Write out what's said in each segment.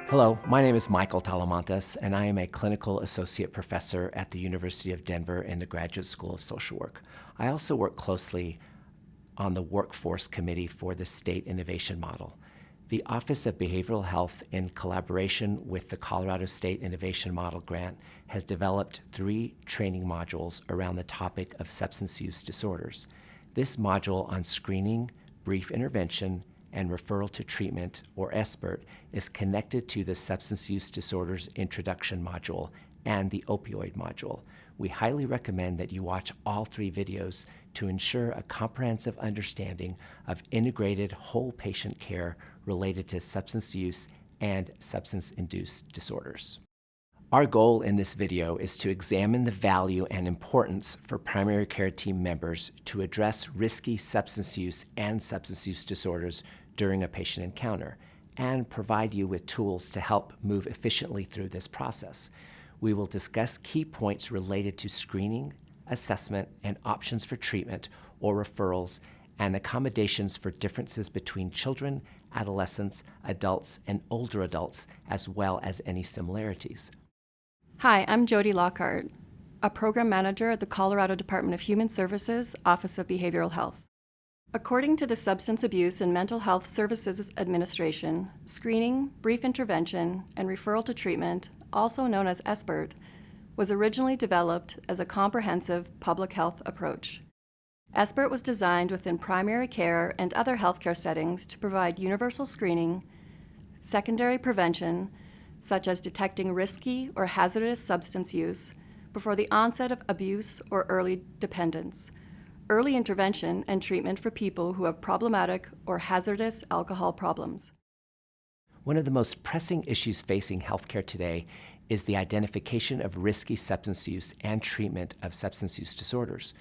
Hello, my name is Michael Talamantes, and I am a clinical associate professor at the University of Denver in the Graduate School of Social Work. I also work closely on the Workforce Committee for the State Innovation Model. The Office of Behavioral Health, in collaboration with the Colorado State Innovation Model Grant, has developed 3 training modules around the topic of substance use disorders. This module on screening, brief intervention, and referral to treatment, or SBIRT, is connected to the Substance Use Disorders Introduction module and the Opioid module. We highly recommend that you watch all 3 videos to ensure a comprehensive understanding of integrated whole patient care related to substance use and substance-induced disorders. Our goal in this video is to examine the value and importance for primary care team members to address risky substance use and substance use disorders during a patient encounter and provide you with tools to help move efficiently through this process. We will discuss key points related to screening, assessment, and options for treatment or referrals, and accommodations for differences between children, adolescents, adults, and older adults, as well as any similarities. Hi, I'm Jody Lockhart, a program manager at the Colorado Department of Human Services, Office of Behavioral Health. According to the Substance Abuse and Mental Health Services Administration, screening, brief intervention, and referral to treatment, also known as SBIRT, was originally developed as a comprehensive public health approach. SBIRT was designed within primary care and other healthcare settings to provide universal screening, secondary prevention, such as detecting risky or hazardous substance use before the onset of abuse or early dependence, early intervention and treatment for people who have problematic or hazardous alcohol problems. One of the most pressing issues facing healthcare today is the identification of risky substance use and treatment of substance use disorders.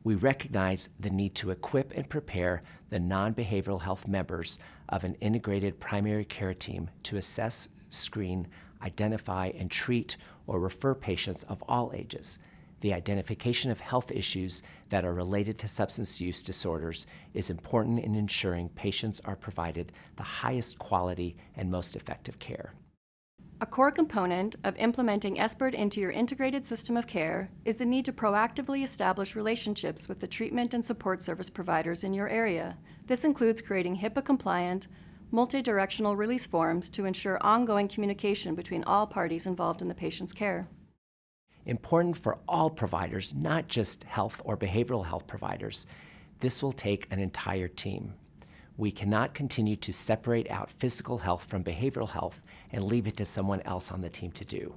We recognize the need to equip and prepare the non-behavioral health members of an integrated primary care team to assess, screen, identify, and treat or refer patients of all ages. The identification of health issues that are related to substance use disorders is important in ensuring patients are provided the highest quality and most effective care. A core component of implementing SBIRT into your integrated system of care is the need to proactively establish relationships with the treatment and support service providers in your area. This includes creating HIPAA-compliant, multi-directional release forms to ensure ongoing communication between all parties involved in the patient's care. Important for all providers, not just health or behavioral health providers. This will take an entire team. We cannot continue to separate out physical health from behavioral health and leave it to someone else on the team to do.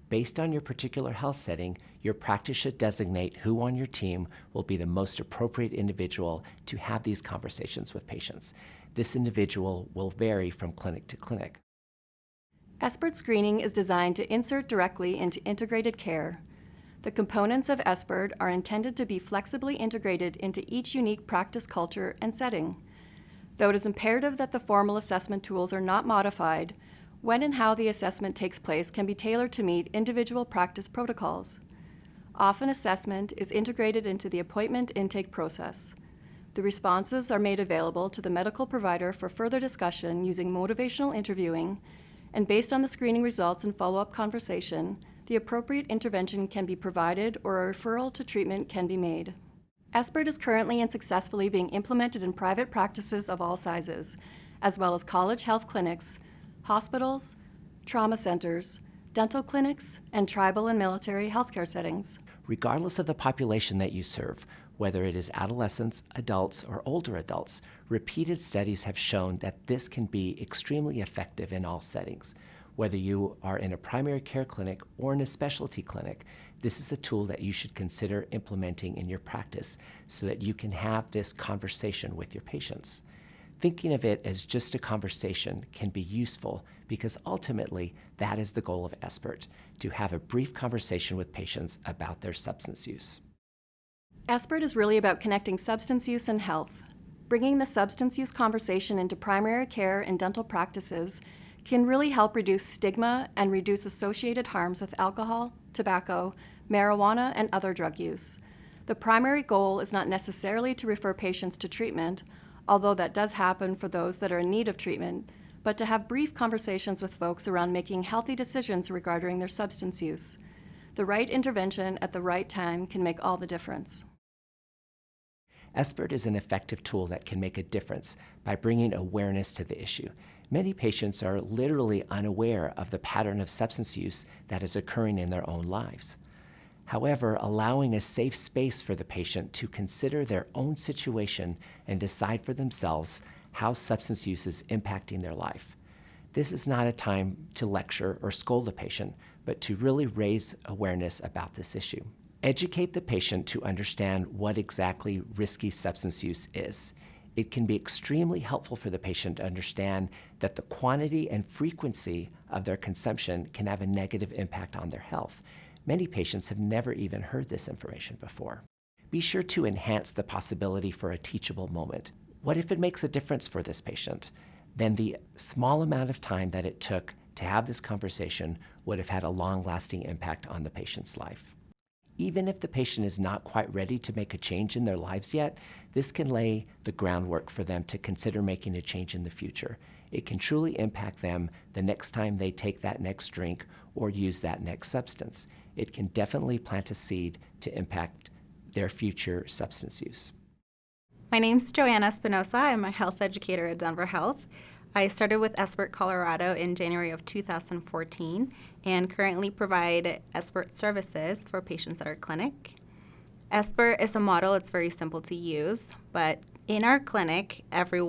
Based on your particular health setting, your practice should designate who on your team will be the most appropriate individual to have these conversations with patients. This individual will vary from clinic to clinic. SBIRT screening is designed to insert directly into integrated care. The components of SBIRT are intended to be flexibly integrated into each unique practice culture and setting. Though it is imperative that the formal assessment tools are not modified, when and how the assessment takes place can be tailored to meet individual practice protocols. Often assessment is integrated into the appointment intake process. The responses are made available to the medical provider for further discussion using motivational interviewing, and based on the screening results and follow-up conversation, the appropriate intervention can be provided or a referral to treatment can be made. SBIRT is currently and successfully being implemented in private practices of all sizes, as well as college health clinics, hospitals, trauma centers, dental clinics, and tribal and military healthcare settings. Regardless of the population that you serve, whether it is adolescents, adults, or older adults, repeated studies have shown that this can be extremely effective in all settings. Whether you are in a primary care clinic or in a specialty clinic, this is a tool that you should consider implementing in your practice so that you can have this conversation with your patients. Thinking of it as just a conversation can be useful because ultimately that is the goal of SBIRT, to have a brief conversation with patients about their substance use. SBIRT is really about connecting substance use and health. Bringing the substance use conversation into primary care and dental practices can really help reduce stigma and reduce associated harms with alcohol, tobacco, marijuana, and other drug use. The primary goal is not necessarily to refer patients to treatment, although that does happen for those that are in need of treatment, but to have brief conversations with folks around making healthy decisions regarding their substance use. The right intervention at the right time can make all the difference. SBIRT is an effective tool that can make a difference by bringing awareness to the issue. Many patients are literally unaware of the pattern of substance use that is occurring in their own lives. However, allowing a safe space for the patient to consider their own situation and decide for themselves how substance use is impacting their life. This is not a time to lecture or scold the patient, but to really raise awareness about this issue. Educate the patient to understand what exactly risky substance use is. It can be extremely helpful for the patient to understand that the quantity and frequency of their consumption can have a negative impact on their health. Many patients have never even heard this information before. Be sure to enhance the possibility for a teachable moment. What if it makes a difference for this patient? Then the small amount of time that it took to have this conversation would have had a long-lasting impact on the patient's life. Even if the patient is not quite ready to make a change in their lives yet, this can lay the groundwork for them to consider making a change in the future. It can truly impact them the next time they take that next drink or use that next substance. It can definitely plant a seed to impact their future substance use. My name's Joanna Spinosa. I'm a health educator at Denver Health. I started with SBIRT Colorado in January of 2014 and currently provide SBIRT services for patients at our clinic. SBIRT is a model. It's very simple to use, but in our clinic, every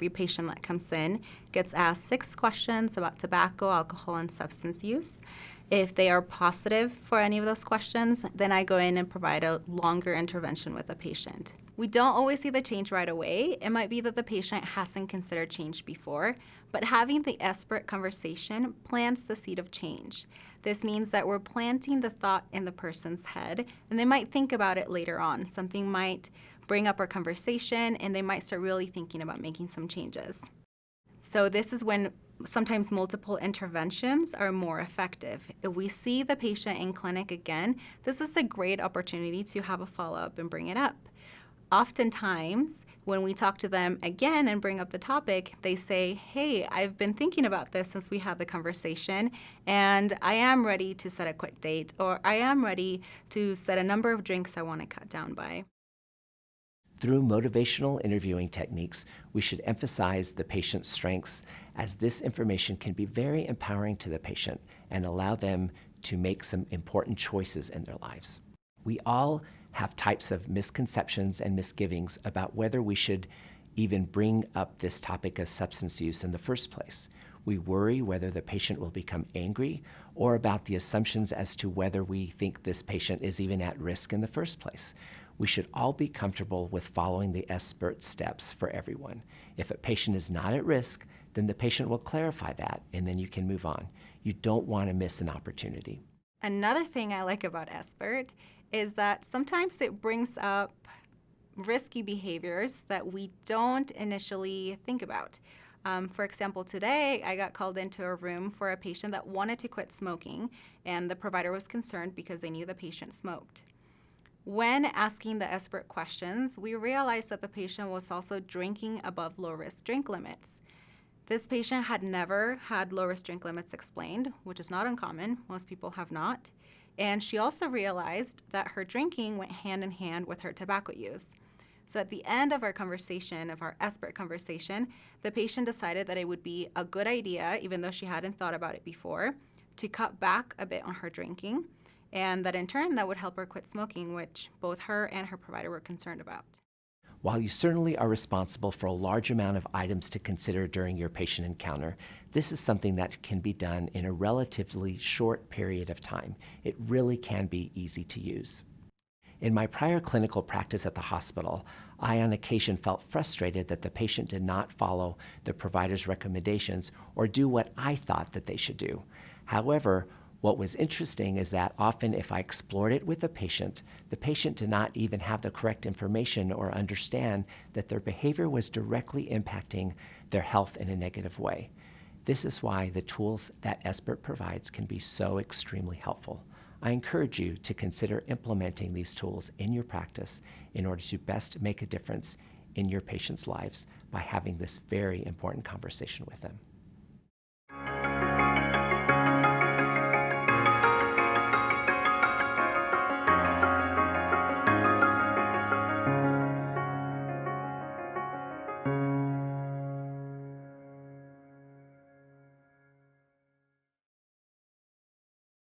patient that comes in gets asked 6 questions about tobacco, alcohol, and substance use. If they are positive for any of those questions, then I go in and provide a longer intervention with the patient. We don't always see the change right away. It might be that the patient hasn't considered change before, but having the SBIRT conversation plants the seed of change. This means that we're planting the thought in the person's head, and they might think about it later on. Something might bring up our conversation, and they might start really thinking about making some changes. So this is when sometimes multiple interventions are more effective. If we see the patient in clinic again, this is a great opportunity to have a follow-up and bring it up. Oftentimes, when we talk to them again and bring up the topic, they say, hey, I've been thinking about this since we had the conversation, and I am ready to set a quick date, or I am ready to set a number of drinks I want to cut down by. Through motivational interviewing techniques, we should emphasize the patient's strengths, as this information can be very empowering to the patient and allow them to make some important choices in their lives. We all have types of misconceptions and misgivings about whether we should even bring up this topic of substance use in the first place. We worry whether the patient will become angry or about the assumptions as to whether we think this patient is even at risk in the first place. We should all be comfortable with following the SBIRT steps for everyone. If a patient is not at risk, then the patient will clarify that, and then you can move on. You don't want to miss an opportunity. Another thing I like about SBIRT is that sometimes it brings up risky behaviors that we don't initially think about. For example, today I got called into a room for a patient that wanted to quit smoking, and the provider was concerned because they knew the patient smoked. When asking the SBIRT questions, we realized that the patient was also drinking above low-risk drink limits. This patient had never had low-risk drink limits explained, which is not uncommon. Most people have not. And she also realized that her drinking went hand in hand with her tobacco use. So at the end of our conversation, of our SBIRT conversation, the patient decided that it would be a good idea, even though she hadn't thought about it before, to cut back a bit on her drinking, and that in turn, that would help her quit smoking, which both her and her provider were concerned about. While you certainly are responsible for a large amount of items to consider during your patient encounter, this is something that can be done in a relatively short period of time. It really can be easy to use. In my prior clinical practice at the hospital, I on occasion felt frustrated that the patient did not follow the provider's recommendations or do what I thought that they should do. However, what was interesting is that often if I explored it with the patient did not even have the correct information or understand that their behavior was directly impacting their health in a negative way. This is why the tools that SBIRT provides can be so extremely helpful. I encourage you to consider implementing these tools in your practice in order to best make a difference in your patients' lives by having this very important conversation with them.